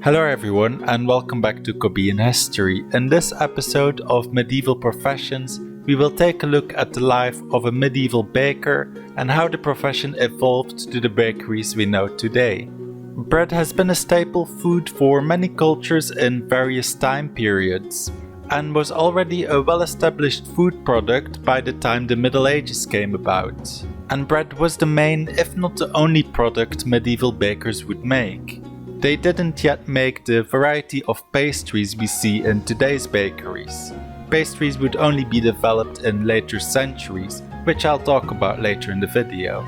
Hello everyone and welcome back to Kobean History. In this episode of Medieval Professions, we will take a look at the life of a medieval baker and how the profession evolved to the bakeries we know today. Bread has been a staple food for many cultures in various time periods and was already a well-established food product by the time the Middle Ages came about. And bread was the main, if not the only product medieval bakers would make. They didn't yet make the variety of pastries we see in today's bakeries. Pastries would only be developed in later centuries, which I'll talk about later in the video.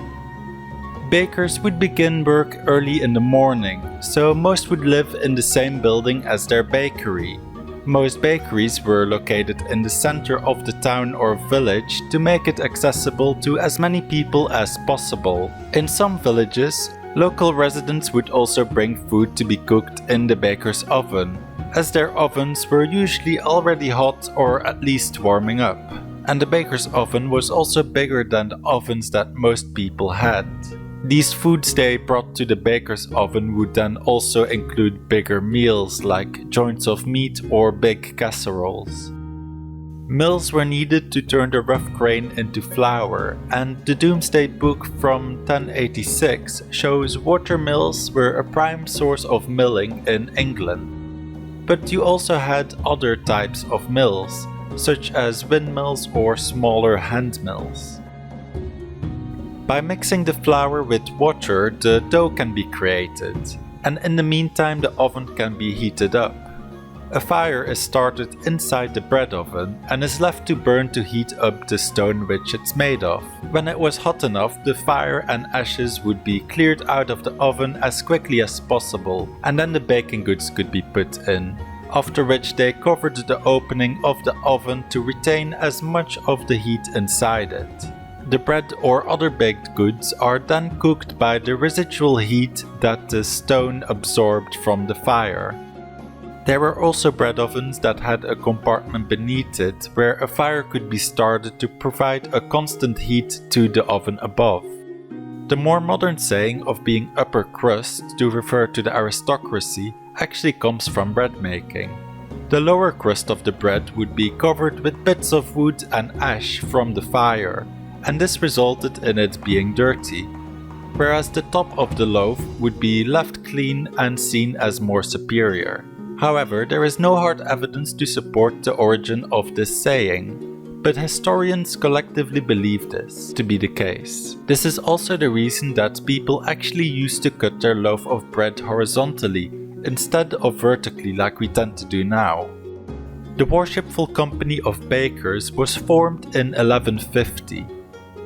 Bakers would begin work early in the morning, so most would live in the same building as their bakery. Most bakeries were located in the center of the town or village to make it accessible to as many people as possible. In some villages, local residents would also bring food to be cooked in the baker's oven, as their ovens were usually already hot or at least warming up. And the baker's oven was also bigger than the ovens that most people had. These foods they brought to the baker's oven would then also include bigger meals like joints of meat or big casseroles. Mills were needed to turn the rough grain into flour, and the Domesday Book from 1086 shows water mills were a prime source of milling in England. But you also had other types of mills, such as windmills or smaller hand mills. By mixing the flour with water, the dough can be created, and in the meantime the oven can be heated up. A fire is started inside the bread oven and is left to burn to heat up the stone which it's made of. When it was hot enough, the fire and ashes would be cleared out of the oven as quickly as possible, and then the baking goods could be put in, after which they covered the opening of the oven to retain as much of the heat inside it. The bread or other baked goods are then cooked by the residual heat that the stone absorbed from the fire. There were also bread ovens that had a compartment beneath it where a fire could be started to provide a constant heat to the oven above. The more modern saying of being upper crust to refer to the aristocracy actually comes from bread making. The lower crust of the bread would be covered with bits of wood and ash from the fire, and this resulted in it being dirty, whereas the top of the loaf would be left clean and seen as more superior. However, there is no hard evidence to support the origin of this saying, but historians collectively believe this to be the case. This is also the reason that people actually used to cut their loaf of bread horizontally instead of vertically like we tend to do now. The Worshipful Company of Bakers was formed in 1150.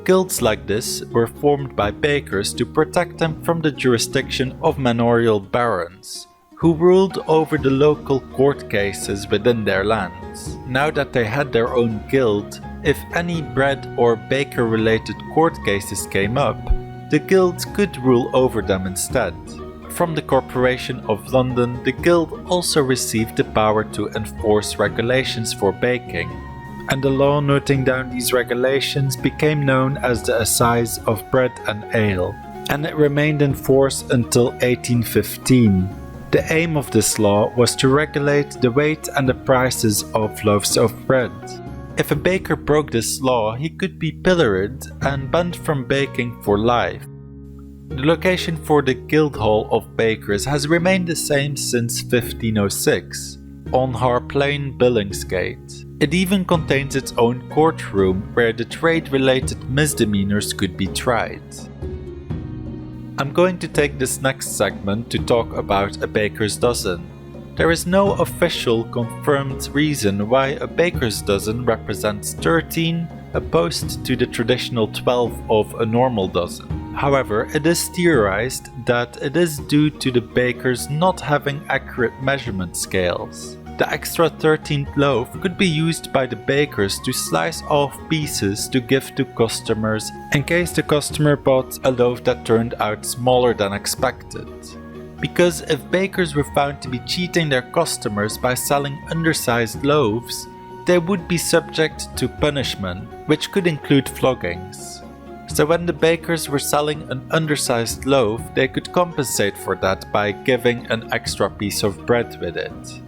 Guilds like this were formed by bakers to protect them from the jurisdiction of manorial barons, who ruled over the local court cases within their lands. Now that they had their own guild, if any bread or baker-related court cases came up, the guild could rule over them instead. From the Corporation of London, the guild also received the power to enforce regulations for baking, and the law noting down these regulations became known as the Assize of Bread and Ale, and it remained in force until 1815. The aim of this law was to regulate the weight and the prices of loaves of bread. If a baker broke this law, he could be pilloried and banned from baking for life. The location for the Guildhall of Bakers has remained the same since 1506, on Harp Lane, Billingsgate. It even contains its own courtroom where the trade-related misdemeanors could be tried. I'm going to take this next segment to talk about a baker's dozen. There is no official confirmed reason why a baker's dozen represents 13 opposed to the traditional 12 of a normal dozen. However, it is theorized that it is due to the bakers not having accurate measurement scales. The extra 13th loaf could be used by the bakers to slice off pieces to give to customers in case the customer bought a loaf that turned out smaller than expected. Because if bakers were found to be cheating their customers by selling undersized loaves, they would be subject to punishment, which could include floggings. So when the bakers were selling an undersized loaf, they could compensate for that by giving an extra piece of bread with it.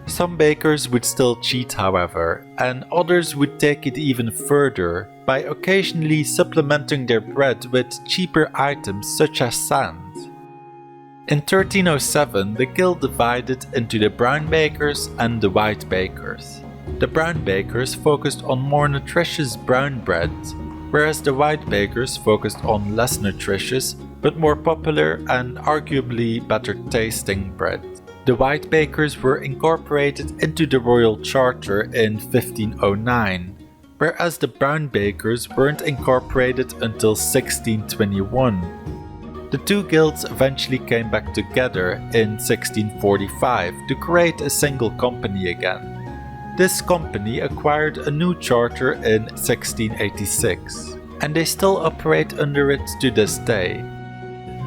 Some bakers would still cheat, however, and others would take it even further by occasionally supplementing their bread with cheaper items such as sand. In 1307, the guild divided into the brown bakers and the white bakers. The brown bakers focused on more nutritious brown bread, whereas the white bakers focused on less nutritious but more popular and arguably better tasting bread. The white bakers were incorporated into the royal charter in 1509, whereas the brown bakers weren't incorporated until 1621. The two guilds eventually came back together in 1645 to create a single company again. This company acquired a new charter in 1686, and they still operate under it to this day.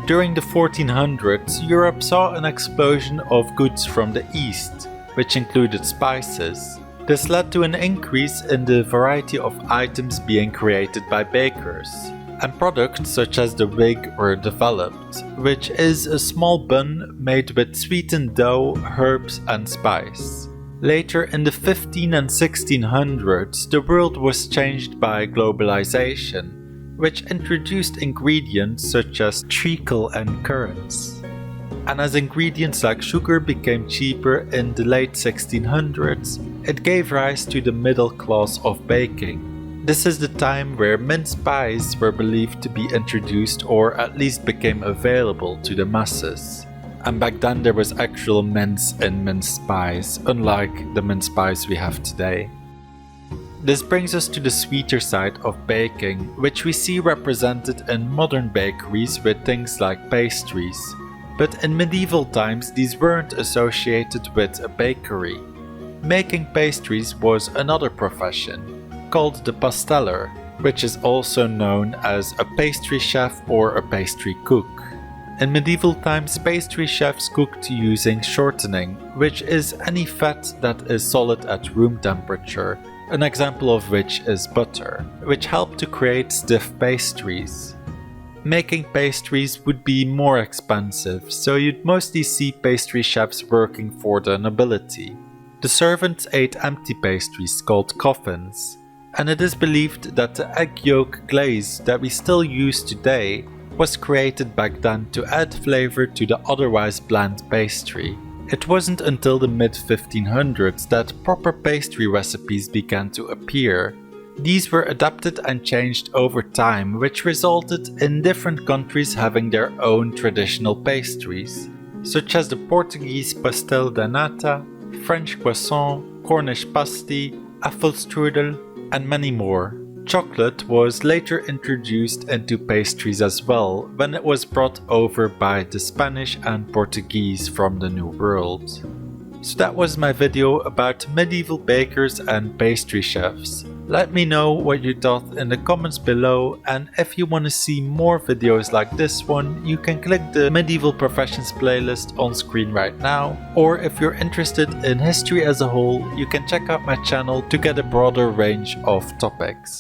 During the 1400s, Europe saw an explosion of goods from the East, which included spices. This led to an increase in the variety of items being created by bakers, and products such as the wig were developed, which is a small bun made with sweetened dough, herbs and spice. Later in the 15 and 1600s, the world was changed by globalization, which introduced ingredients such as treacle and currants. And as ingredients like sugar became cheaper in the late 1600s, it gave rise to the middle class of baking. This is the time where mince pies were believed to be introduced or at least became available to the masses. And back then there was actual mince in mince pies, unlike the mince pies we have today. This brings us to the sweeter side of baking, which we see represented in modern bakeries with things like pastries. But in medieval times these weren't associated with a bakery. Making pastries was another profession, called the Pasteler, which is also known as a pastry chef or a pastry cook. In medieval times, pastry chefs cooked using shortening, which is any fat that is solid at room temperature, an example of which is butter, which helped to create stiff pastries. Making pastries would be more expensive, so you'd mostly see pastry chefs working for the nobility. The servants ate empty pastries called coffins, and it is believed that the egg yolk glaze that we still use today was created back then to add flavor to the otherwise bland pastry. It wasn't until the mid-1500s that proper pastry recipes began to appear. These were adapted and changed over time, which resulted in different countries having their own traditional pastries, such as the Portuguese pastel de nata, French croissant, Cornish pasty, apfelstrudel, and many more. Chocolate was later introduced into pastries as well when it was brought over by the Spanish and Portuguese from the New World. So that was my video about medieval bakers and pastry chefs. Let me know what you thought in the comments below, and if you want to see more videos like this one, you can click the Medieval Professions playlist on screen right now, or if you're interested in history as a whole, you can check out my channel to get a broader range of topics.